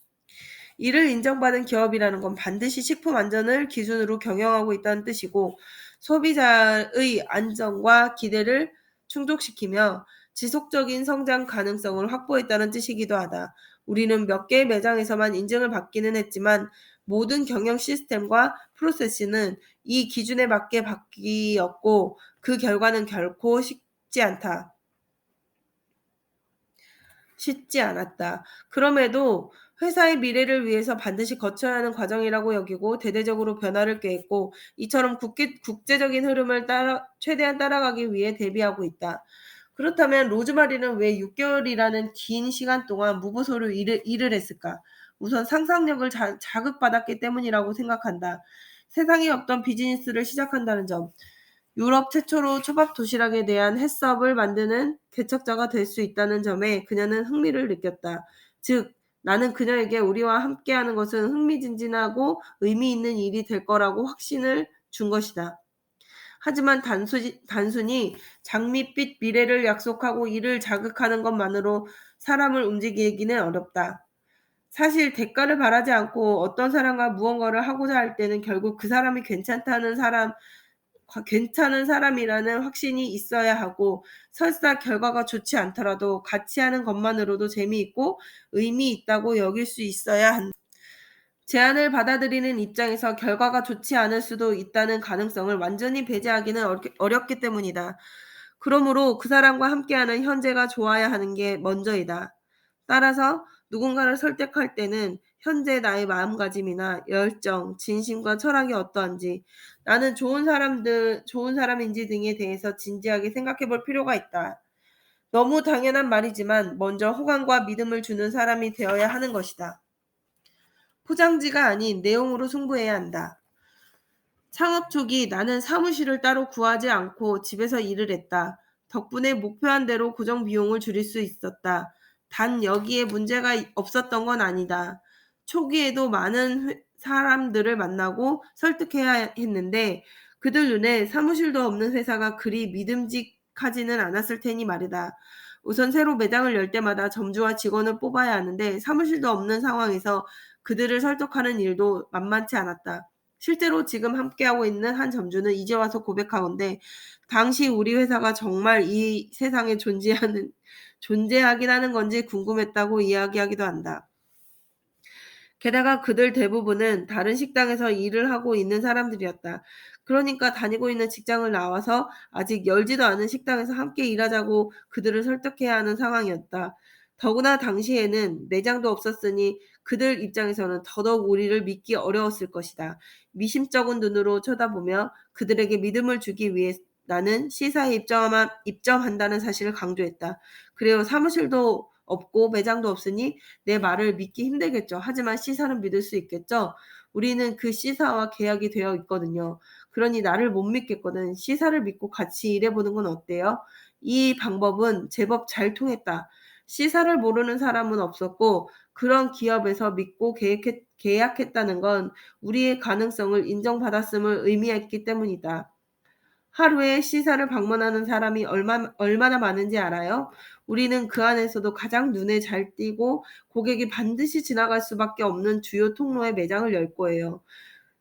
이를 인정받은 기업이라는 건 반드시 식품 안전을 기준으로 경영하고 있다는 뜻이고, 소비자의 안전과 기대를 충족시키며 지속적인 성장 가능성을 확보했다는 뜻이기도 하다. 우리는 몇 개의 매장에서만 인증을 받기는 했지만 모든 경영 시스템과 프로세스는 이 기준에 맞게 바뀌었고, 그 결과는 결코 쉽지 않았다. 그럼에도 회사의 미래를 위해서 반드시 거쳐야 하는 과정이라고 여기고 대대적으로 변화를 꾀했고, 이처럼 국제적인 흐름을 최대한 따라가기 위해 대비하고 있다. 그렇다면 로즈마리는 왜 6개월이라는 긴 시간 동안 무보수로 일을 했을까? 우선 상상력을 자극받았기 때문이라고 생각한다. 세상에 없던 비즈니스를 시작한다는 점, 유럽 최초로 초밥 도시락에 대한 해썹을 만드는 개척자가 될 수 있다는 점에 그녀는 흥미를 느꼈다. 즉, 나는 그녀에게 우리와 함께하는 것은 흥미진진하고 의미 있는 일이 될 거라고 확신을 준 것이다. 하지만 단순히 장밋빛 미래를 약속하고 이를 자극하는 것만으로 사람을 움직이기는 어렵다. 사실 대가를 바라지 않고 어떤 사람과 무언가를 하고자 할 때는 결국 그 사람이 괜찮은 사람이라는 확신이 있어야 하고, 설사 결과가 좋지 않더라도 같이 하는 것만으로도 재미있고 의미 있다고 여길 수 있어야 한다. 제안을 받아들이는 입장에서 결과가 좋지 않을 수도 있다는 가능성을 완전히 배제하기는 어렵기 때문이다. 그러므로 그 사람과 함께하는 현재가 좋아야 하는 게 먼저이다. 따라서 누군가를 설득할 때는 현재 나의 마음가짐이나 열정, 진심과 철학이 어떠한지, 나는 좋은 사람인지 등에 대해서 진지하게 생각해 볼 필요가 있다. 너무 당연한 말이지만 먼저 호감과 믿음을 주는 사람이 되어야 하는 것이다. 포장지가 아닌 내용으로 승부해야 한다. 창업 초기 나는 사무실을 따로 구하지 않고 집에서 일을 했다. 덕분에 목표한 대로 고정 비용을 줄일 수 있었다. 단 여기에 문제가 없었던 건 아니다. 초기에도 많은 사람들을 만나고 설득해야 했는데 그들 눈에 사무실도 없는 회사가 그리 믿음직하지는 않았을 테니 말이다. 우선 새로 매장을 열 때마다 점주와 직원을 뽑아야 하는데 사무실도 없는 상황에서 그들을 설득하는 일도 만만치 않았다. 실제로 지금 함께하고 있는 한 점주는 이제 와서 고백하건대 당시 우리 회사가 정말 이 세상에 존재하긴 하는 건지 궁금했다고 이야기하기도 한다. 게다가 그들 대부분은 다른 식당에서 일을 하고 있는 사람들이었다. 그러니까 다니고 있는 직장을 나와서 아직 열지도 않은 식당에서 함께 일하자고 그들을 설득해야 하는 상황이었다. 더구나 당시에는 매장도 없었으니 그들 입장에서는 더더욱 우리를 믿기 어려웠을 것이다. 미심쩍은 눈으로 쳐다보며 그들에게 믿음을 주기 위해 나는 시사에 입점한다는 사실을 강조했다. 그래요. 사무실도 없고 매장도 없으니 내 말을 믿기 힘들겠죠. 하지만 C사는 믿을 수 있겠죠. 우리는 그 C사와 계약이 되어 있거든요. 그러니 나를 못 믿겠거든. C사를 믿고 같이 일해보는 건 어때요? 이 방법은 제법 잘 통했다. C사를 모르는 사람은 없었고 그런 기업에서 믿고 계약했다는 건 우리의 가능성을 인정받았음을 의미했기 때문이다. 하루에 C사를 방문하는 사람이 얼마나 많은지 알아요? 우리는 그 안에서도 가장 눈에 잘 띄고 고객이 반드시 지나갈 수밖에 없는 주요 통로에 매장을 열 거예요.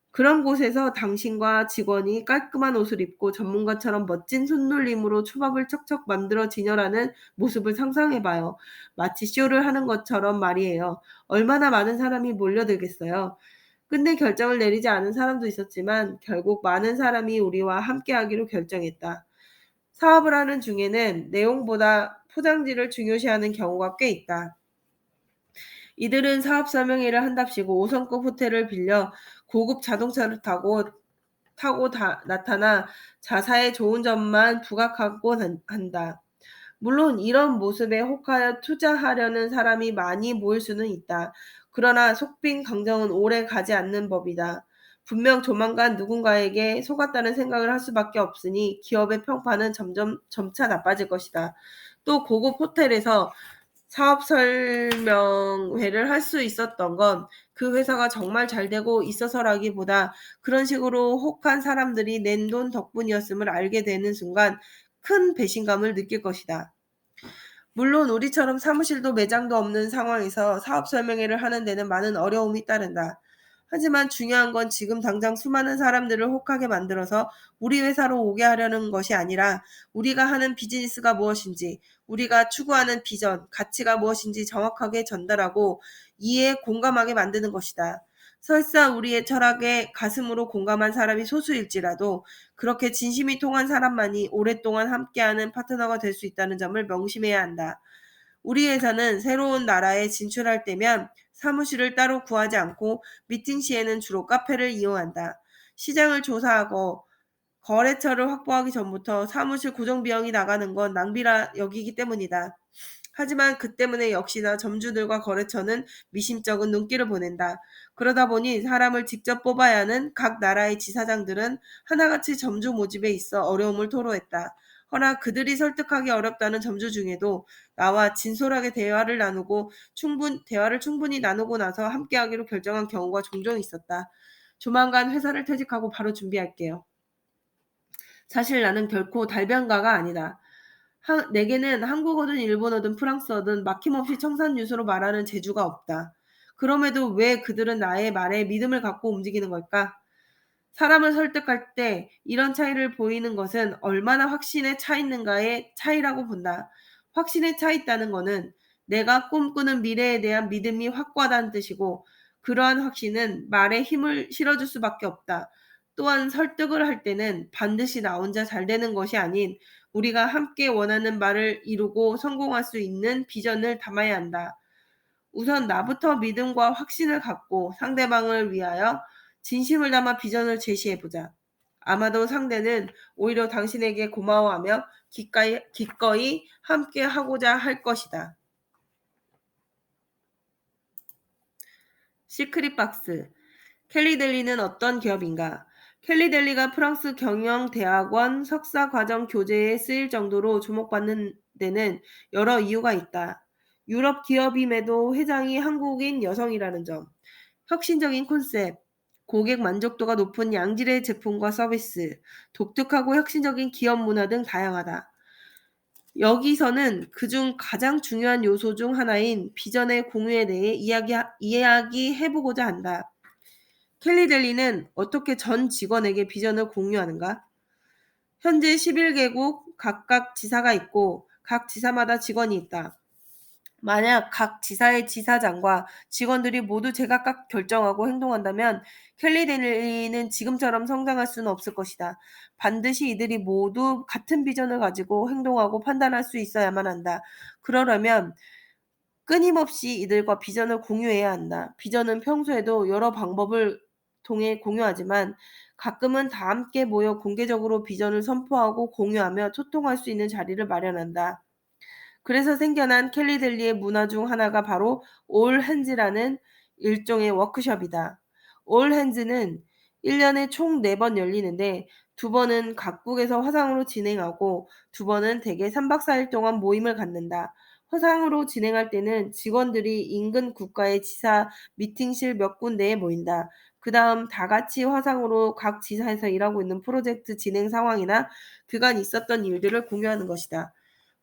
그런 곳에서 당신과 직원이 깔끔한 옷을 입고 전문가처럼 멋진 손놀림으로 초밥을 척척 만들어 진열하는 모습을 상상해봐요. 마치 쇼를 하는 것처럼 말이에요. 얼마나 많은 사람이 몰려들겠어요. 끝내 결정을 내리지 않은 사람도 있었지만 결국 많은 사람이 우리와 함께하기로 결정했다. 사업을 하는 중에는 내용보다 포장지를 중요시하는 경우가 꽤 있다. 이들은 사업 설명회를 한답시고 5성급 호텔을 빌려 고급 자동차를 타고 나타나 자사의 좋은 점만 부각하고 한다. 물론 이런 모습에 혹하여 투자하려는 사람이 많이 모일 수는 있다. 그러나 속빈 강정은 오래 가지 않는 법이다. 분명 조만간 누군가에게 속았다는 생각을 할 수밖에 없으니 기업의 평판은 점차 나빠질 것이다. 또 고급 호텔에서 사업 설명회를 할 수 있었던 건 그 회사가 정말 잘 되고 있어서라기보다 그런 식으로 혹한 사람들이 낸 돈 덕분이었음을 알게 되는 순간 큰 배신감을 느낄 것이다. 물론 우리처럼 사무실도 매장도 없는 상황에서 사업 설명회를 하는 데는 많은 어려움이 따른다. 하지만 중요한 건 지금 당장 수많은 사람들을 혹하게 만들어서 우리 회사로 오게 하려는 것이 아니라 우리가 하는 비즈니스가 무엇인지, 우리가 추구하는 비전, 가치가 무엇인지 정확하게 전달하고 이해에 공감하게 만드는 것이다. 설사 우리의 철학에 가슴으로 공감한 사람이 소수일지라도 그렇게 진심이 통한 사람만이 오랫동안 함께하는 파트너가 될 수 있다는 점을 명심해야 한다. 우리 회사는 새로운 나라에 진출할 때면 사무실을 따로 구하지 않고 미팅 시에는 주로 카페를 이용한다. 시장을 조사하고 거래처를 확보하기 전부터 사무실 고정 비용이 나가는 건 낭비라 여기기 때문이다. 하지만 그 때문에 역시나 점주들과 거래처는 미심쩍은 눈길을 보낸다. 그러다 보니 사람을 직접 뽑아야 하는 각 나라의 지사장들은 하나같이 점주 모집에 있어 어려움을 토로했다. 허나 그들이 설득하기 어렵다는 점주 중에도 나와 진솔하게 대화를 충분히 나누고 나서 함께하기로 결정한 경우가 종종 있었다. 조만간 회사를 퇴직하고 바로 준비할게요. 사실 나는 결코 달변가가 아니다. 내게는 한국어든 일본어든 프랑스어든 막힘없이 청산유수로 말하는 재주가 없다. 그럼에도 왜 그들은 나의 말에 믿음을 갖고 움직이는 걸까? 사람을 설득할 때 이런 차이를 보이는 것은 얼마나 확신에 차 있는가의 차이라고 본다. 확신에 차 있다는 것은 내가 꿈꾸는 미래에 대한 믿음이 확고하다는 뜻이고 그러한 확신은 말에 힘을 실어줄 수밖에 없다. 또한 설득을 할 때는 반드시 나 혼자 잘 되는 것이 아닌 우리가 함께 원하는 바를 이루고 성공할 수 있는 비전을 담아야 한다. 우선 나부터 믿음과 확신을 갖고 상대방을 위하여 진심을 담아 비전을 제시해보자. 아마도 상대는 오히려 당신에게 고마워하며 기꺼이 함께 하고자 할 것이다. 시크릿 박스. 켈리 델리는 어떤 기업인가? 켈리 델리가 프랑스 경영대학원 석사과정 교재에 쓰일 정도로 주목받는 데는 여러 이유가 있다. 유럽 기업임에도 회장이 한국인 여성이라는 점, 혁신적인 콘셉트, 고객 만족도가 높은 양질의 제품과 서비스, 독특하고 혁신적인 기업 문화 등 다양하다. 여기서는 그중 가장 중요한 요소 중 하나인 비전의 공유에 대해 이야기해보고자 한다. 켈리 델리는 어떻게 전 직원에게 비전을 공유하는가? 현재 11개국 각각 지사가 있고 각 지사마다 직원이 있다. 만약 각 지사의 지사장과 직원들이 모두 제각각 결정하고 행동한다면 켈리 델리는 지금처럼 성장할 수는 없을 것이다. 반드시 이들이 모두 같은 비전을 가지고 행동하고 판단할 수 있어야만 한다. 그러려면 끊임없이 이들과 비전을 공유해야 한다. 비전은 평소에도 여러 방법을 통해 공유하지만 가끔은 다 함께 모여 공개적으로 비전을 선포하고 공유하며 소통할 수 있는 자리를 마련한다. 그래서 생겨난 켈리 델리의 문화 중 하나가 바로 올 핸즈라는 일종의 워크숍이다. 올 핸즈는 1년에 총 4번 열리는데 2번은 각국에서 화상으로 진행하고 2번은 대개 3박 4일 동안 모임을 갖는다. 화상으로 진행할 때는 직원들이 인근 국가의 지사 미팅실 몇 군데에 모인다. 그 다음 다 같이 화상으로 각 지사에서 일하고 있는 프로젝트 진행 상황이나 그간 있었던 일들을 공유하는 것이다.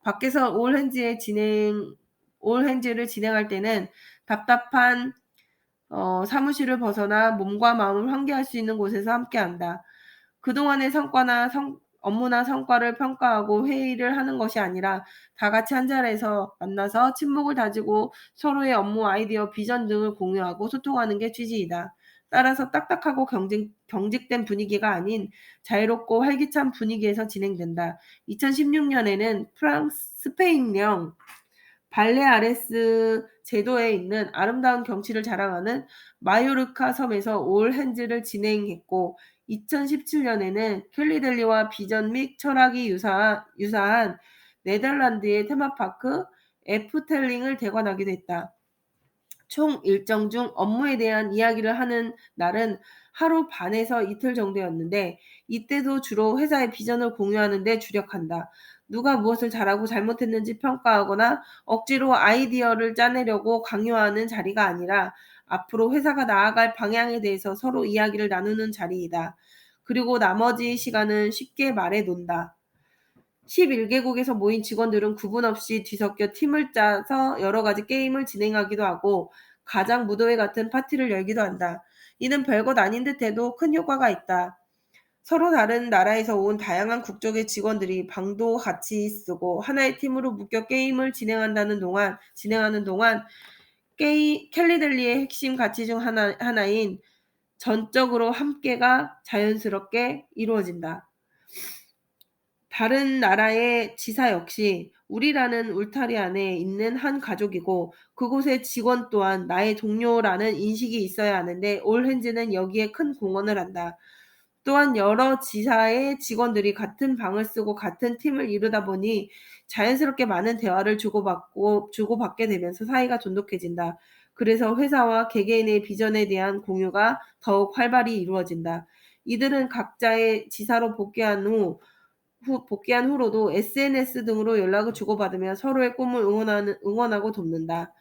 밖에서 올 핸즈를 진행할 때는 답답한 사무실을 벗어나 몸과 마음을 환기할 수 있는 곳에서 함께한다. 그동안의 업무나 성과를 평가하고 회의를 하는 것이 아니라 다 같이 한 자리에서 만나서 친목을 다지고 서로의 업무 아이디어, 비전 등을 공유하고 소통하는 게 취지이다. 따라서 딱딱하고 경직된 분위기가 아닌 자유롭고 활기찬 분위기에서 진행된다. 2016년에는 스페인령 발레아레스 제도에 있는 아름다운 경치를 자랑하는 마요르카 섬에서 올 핸즈를 진행했고 2017년에는 켈리 델리와 비전 및 철학이 유사한 네덜란드의 테마파크 에프텔링을 대관하기도 했다. 총 일정 중 업무에 대한 이야기를 하는 날은 하루 반에서 이틀 정도였는데 이때도 주로 회사의 비전을 공유하는 데 주력한다. 누가 무엇을 잘하고 잘못했는지 평가하거나 억지로 아이디어를 짜내려고 강요하는 자리가 아니라 앞으로 회사가 나아갈 방향에 대해서 서로 이야기를 나누는 자리이다. 그리고 나머지 시간은 쉽게 말해 논다. 11개국에서 모인 직원들은 구분 없이 뒤섞여 팀을 짜서 여러 가지 게임을 진행하기도 하고 가장 무도회 같은 파티를 열기도 한다. 이는 별것 아닌 듯해도 큰 효과가 있다. 서로 다른 나라에서 온 다양한 국적의 직원들이 방도 같이 쓰고 하나의 팀으로 묶여 게임을 진행하는 동안 캘리델리의 핵심 가치 중 하나인 전적으로 함께가 자연스럽게 이루어진다. 다른 나라의 지사 역시 우리라는 울타리 안에 있는 한 가족이고 그곳의 직원 또한 나의 동료라는 인식이 있어야 하는데 올헨즈는 여기에 큰 공헌을 한다. 또한 여러 지사의 직원들이 같은 방을 쓰고 같은 팀을 이루다 보니 자연스럽게 많은 대화를 주고받게 되면서 사이가 돈독해진다. 그래서 회사와 개개인의 비전에 대한 공유가 더욱 활발히 이루어진다. 이들은 각자의 지사로 복귀한 후로도 SNS 등으로 연락을 주고받으며 서로의 꿈을 응원하고 돕는다.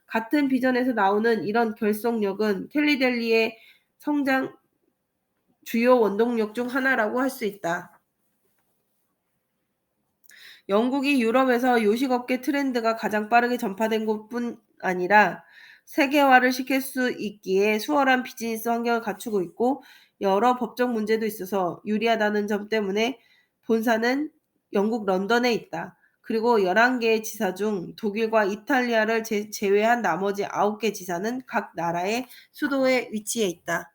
같은 비전에서 나오는 이런 결속력은 캘리델리의 성장 주요 원동력 중 하나라고 할 수 있다. 영국이 유럽에서 요식업계 트렌드가 가장 빠르게 전파된 곳뿐 아니라 세계화를 시킬 수 있기에 수월한 비즈니스 환경을 갖추고 있고 여러 법적 문제도 있어서 유리하다는 점 때문에 본사는 영국 런던에 있다. 그리고 11개의 지사 중 독일과 이탈리아를 제외한 나머지 9개 지사는 각 나라의 수도에 위치해 있다.